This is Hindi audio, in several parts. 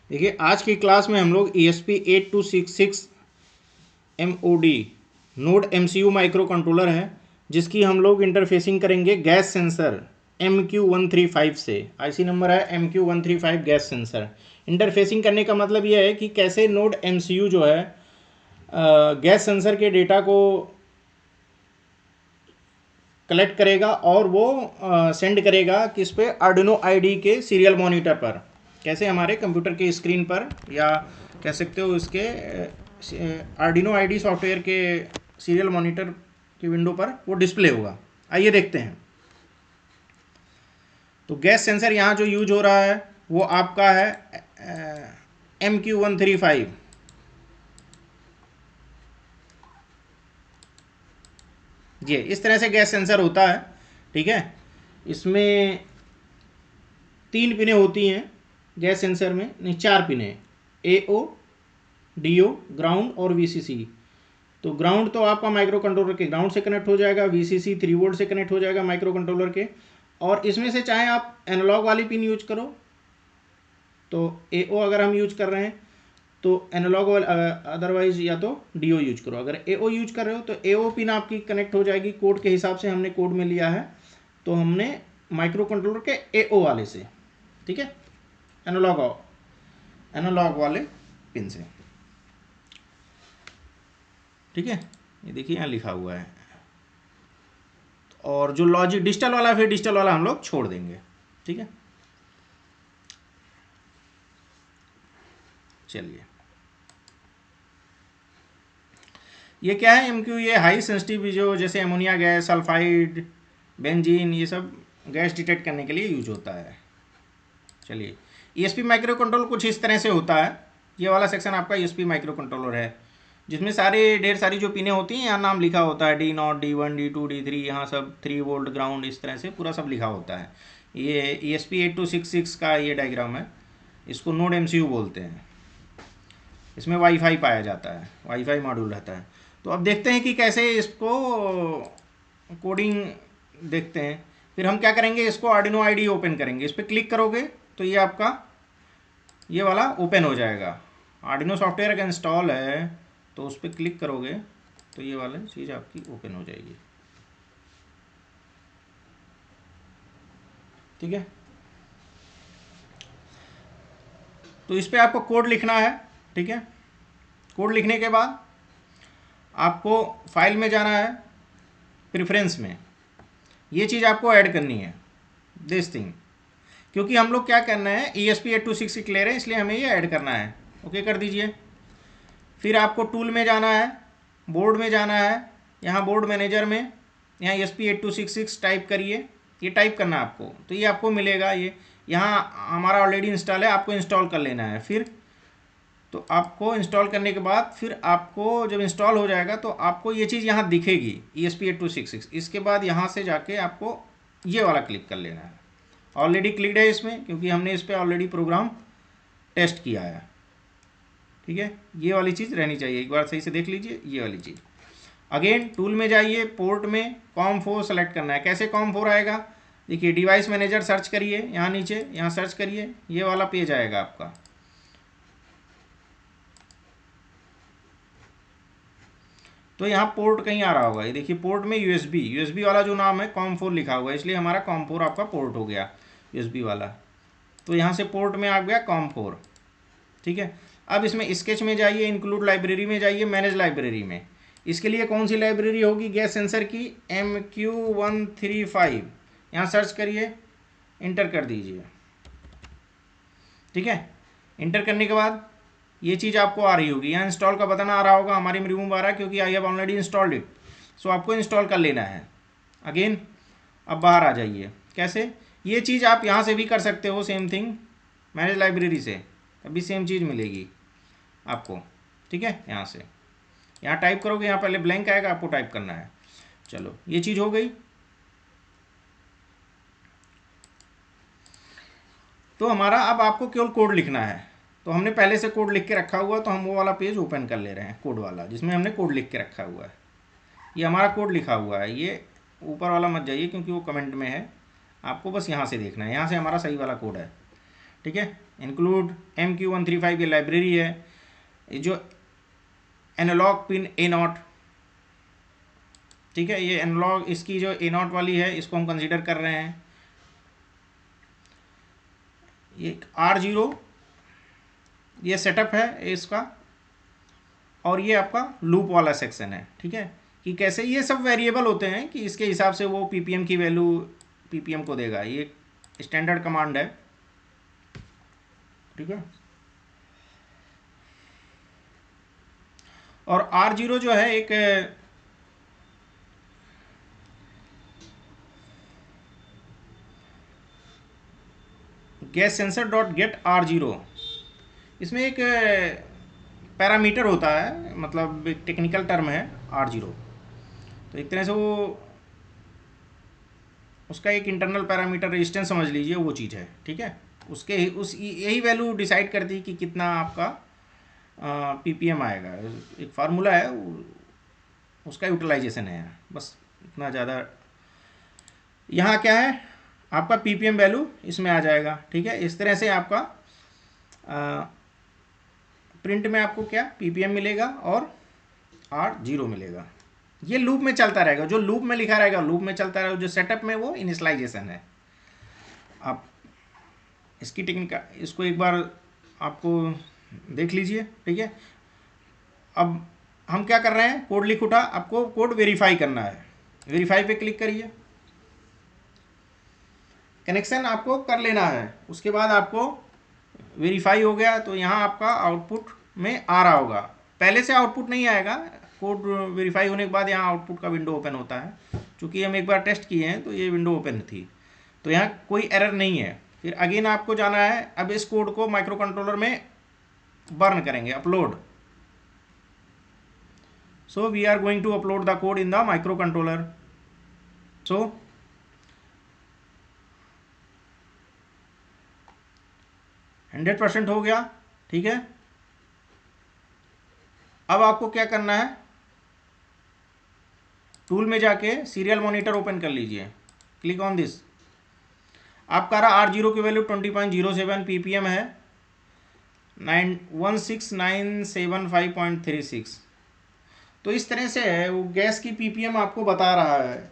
देखिए आज की क्लास में हम लोग ESP8266 MOD node MCU micro controller है, जिसकी हम लोग इंटरफेसिंग करेंगे गैस सेंसर MQ135 से। IC नंबर है MQ135 गैस सेंसर। इंटरफेसिंग करने का मतलब यह है कि कैसे नोड MCU जो है गैस सेंसर के डेटा को कलेक्ट करेगा और वो सेंड करेगा किस पे, आर्डिनो आईडी के सीरियल मॉनिटर पर। कैसे हमारे कंप्यूटर के स्क्रीन पर, या कह सकते हो इसके आर्डिनो आईडी सॉफ्टवेयर के सीरियल मॉनिटर की विंडो पर वो डिस्प्ले होगा। आइए देखते हैं। तो गैस सेंसर यहाँ जो यूज हो रहा है वो आपका है MQ135। जी, इस तरह से गैस सेंसर होता है। ठीक है, इसमें 3 पिनें होती हैं गैस सेंसर में, नहीं 4 पिनें, AO, DO, ग्राउंड और VCC। तो ग्राउंड तो आपका माइक्रो कंट्रोलर के ग्राउंड से कनेक्ट हो जाएगा, VCC 3 वोल्ट से कनेक्ट हो जाएगा माइक्रो कंट्रोलर के। और इसमें से चाहे आप एनालॉग वाली पिन यूज करो, तो AO अगर हम यूज कर रहे हैं तो एनालॉग, अदरवाइज या तो DO यूज करो। अगर AO यूज कर रहे हो तो AO पिन आपकी कनेक्ट हो जाएगी कोड के हिसाब से। हमने कोड में लिया है, तो हमने माइक्रो कंट्रोलर के AO वाले से, ठीक है, एनालॉग वाले पिन से। ठीक है, ये देखिए यहाँ लिखा हुआ है। और जो लॉजिक डिजिटल वाला, फिर डिजिटल वाला हम लोग छोड़ देंगे। ठीक है, चलिए ये क्या है MQ, ये हाई सेंसिटिव, जो जैसे अमोनिया गैस, सल्फाइड, बेंजीन, ये सब गैस डिटेक्ट करने के लिए यूज होता है। चलिए, ESP माइक्रो कंट्रोलर कुछ इस तरह से होता है। ये वाला सेक्शन आपका ESP माइक्रो कंट्रोलर है, जिसमें ढेर सारी जो पिनें होती हैं, यहाँ नाम लिखा होता है D0, D1, D2, D3, यहाँ सब 3 वोल्ट ग्राउंड, इस तरह से पूरा सब लिखा होता है। ये ESP8266 का ये डायग्राम है। इसको नोड MCU बोलते हैं। इसमें वाईफाई पाया जाता है, वाईफाई मॉड्यूल रहता है। तो अब देखते हैं कि कैसे इसको कोडिंग देखते हैं। फिर हम क्या करेंगे, इसको आर्डिनो आईडी ओपन करेंगे। इस पर क्लिक करोगे तो ये आपका ये वाला ओपन हो जाएगा। आर्डिनो सॉफ्टवेयर अगर इंस्टॉल है तो उस पर क्लिक करोगे तो ये वाली चीज़ आपकी ओपन हो जाएगी। ठीक है, तो इस पर आपको कोड लिखना है। ठीक है, कोड लिखने के बाद आपको फाइल में जाना है, प्रेफरेंस में ये चीज़ आपको ऐड करनी है, दिस थिंग। क्योंकि हम लोग क्या करना है, ESP8266 ले रहे हैं, इसलिए हमें ये ऐड करना है। ओके कर दीजिए। फिर आपको टूल में जाना है, बोर्ड में जाना है, यहाँ बोर्ड मैनेजर में यहाँ ESP8266 टाइप करिए। ये टाइप करना है आपको, तो ये आपको मिलेगा। ये यहाँ हमारा ऑलरेडी इंस्टॉल है, आपको इंस्टॉल कर लेना है। फिर तो आपको इंस्टॉल करने के बाद, फिर आपको जब इंस्टॉल हो जाएगा तो आपको ये चीज़ यहाँ दिखेगी ESP8266। इसके बाद यहाँ से जाके आपको ये वाला क्लिक कर लेना है। ऑलरेडी क्लिक्ड है इसमें, क्योंकि हमने इस पर ऑलरेडी प्रोग्राम टेस्ट किया है। ठीक है, ये वाली चीज़ रहनी चाहिए, एक बार सही से देख लीजिए ये वाली चीज़। अगेन टूल में जाइए, पोर्ट में COM4 सेलेक्ट करना है। कैसे COM4 आएगा, देखिए डिवाइस मैनेजर सर्च करिए, यहाँ नीचे यहाँ सर्च करिए, ये वाला पेज आएगा आपका। तो यहाँ पोर्ट कहीं आ रहा होगा, ये देखिए पोर्ट में USB वाला जो नाम है COM4 लिखा हुआ है, इसलिए हमारा COM4 आपका पोर्ट हो गया USB वाला। तो यहाँ से पोर्ट में आ गया COM4। ठीक है, अब इसमें स्केच में जाइए, इंक्लूड लाइब्रेरी में जाइए, मैनेज लाइब्रेरी में। इसके लिए कौन सी लाइब्रेरी होगी, गैस सेंसर की MQ135। यहाँ सर्च करिए, इंटर कर दीजिए। ठीक है, इंटर करने के बाद ये चीज़ आपको आ रही होगी, यहाँ इंस्टॉल का बटन आ रहा होगा। हमारे में रिमूव आ रहा है क्योंकि I have already installed it, so आपको इंस्टॉल कर लेना है। अगेन अब बाहर आ जाइए। कैसे, ये चीज़ आप यहाँ से भी कर सकते हो, सेम थिंग, मैनेज लाइब्रेरी से अभी सेम चीज़ मिलेगी आपको। ठीक है, यहाँ से यहाँ टाइप करोगे, यहाँ पहले ब्लैंक आएगा, आपको टाइप करना है। चलो ये चीज़ हो गई। तो हमारा अब आपको केवल कोड लिखना है। तो हमने पहले से कोड लिख के रखा हुआ, तो हम वो वाला पेज ओपन कर ले रहे हैं, कोड वाला जिसमें हमने कोड लिख के रखा हुआ है। ये हमारा कोड लिखा हुआ है, ये ऊपर वाला मत जाइए क्योंकि वो कमेंट में है, आपको बस यहाँ से देखना है। यहाँ से हमारा सही वाला कोड है। ठीक है। इंक्लूड MQ135 ये लाइब्रेरी है। ये जो एनालॉग पिन A0, ठीक है, ये एनालॉग इसकी जो A0 वाली है इसको हम कंसीडर कर रहे हैं। ये R0 ये सेटअप है इसका, और ये आपका लूप वाला सेक्शन है, ठीक है। कि कैसे ये सब वेरिएबल होते हैं कि इसके हिसाब से वो पीपीएम की वैल्यू पीपीएम को देगा। ये स्टैंडर्ड कमांड है, ठीक है। और R0 जो है एक gas sensor dot gate R0, इसमें एक पैरामीटर होता है, मतलब एक टेक्निकल टर्म है R0। तो एक तरह से वो उसका एक इंटरनल पैरामीटर रेजिस्टेंस समझ लीजिए, वो चीज़ है, ठीक है। उसके उस यही वैल्यू डिसाइड करती है कि कितना आपका पीपीएम आएगा। एक फार्मूला है, उसका यूटिलाइजेशन है, बस इतना ज़्यादा। यहाँ क्या है, आपका पीपीएम वैल्यू इसमें आ जाएगा, ठीक है। इस तरह से आपका प्रिंट में आपको क्या पीपीएम मिलेगा और R0 मिलेगा। ये लूप में चलता रहेगा, जो लूप में लिखा रहेगा लूप में चलता रहेगा, जो सेटअप में वो इनिशियलाइजेशन है। आप इसकी टेक्निक इसको एक बार आपको देख लीजिए, ठीक है। अब हम क्या कर रहे हैं, कोड लिख उठा, आपको कोड वेरीफाई करना है। वेरीफाई पे क्लिक करिए, कनेक्शन आपको कर लेना है। उसके बाद आपको वेरीफाई हो गया तो यहाँ आपका आउटपुट में आ रहा होगा। पहले से आउटपुट नहीं आएगा, कोड वेरीफाई होने के बाद यहाँ आउटपुट का विंडो ओपन होता है। चूँकि हम एक बार टेस्ट किए हैं तो ये विंडो ओपन थी, तो यहाँ कोई एरर नहीं है। फिर अगेन आपको जाना है, अब इस कोड को माइक्रो कंट्रोलर में बर्न करेंगे, upload. So we are going to upload the code in the microcontroller. So 100% हो गया, ठीक है। अब आपको क्या करना है, टूल में जाके सीरियल मॉनिटर ओपन कर लीजिए, क्लिक ऑन दिस। आपका रहा R0 की वैल्यू 20.07 पीपीएम है, 16975.36। तो इस तरह से है वो गैस की पीपीएम आपको बता रहा है।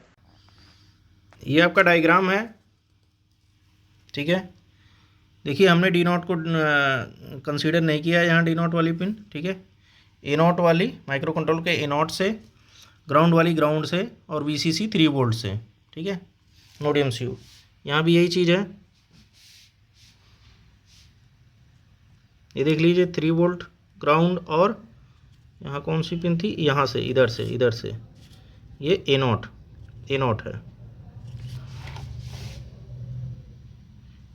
ये आपका डायग्राम है, ठीक है। देखिए हमने D0 को कंसीडर नहीं किया है यहाँ, D0 वाली पिन, ठीक है। A0 वाली माइक्रो कंट्रोल के A0 से, ग्राउंड वाली ग्राउंड से, और VCC 3 वोल्ट से, ठीक है। नोड MCU यहाँ भी यही चीज़ है, ये देख लीजिए 3 वोल्ट ग्राउंड, और यहाँ कौन सी पिन थी, यहाँ से इधर से ये A0 है,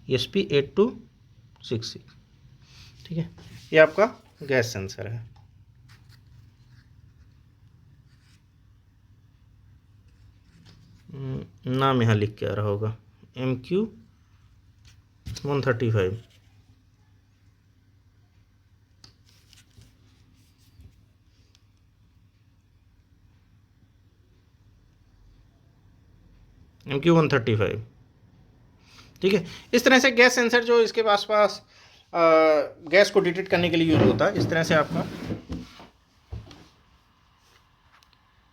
ESP8266, ठीक है। ये आपका गैस सेंसर है। नाम यहाँ लिख के आ रहा होगा, MQ135। MQ135, ठीक है। इस तरह से गैस सेंसर जो इसके पास गैस को डिटेक्ट करने के लिए यूज होता है। इस तरह से आपका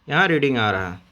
यहाँ रीडिंग आ रहा है।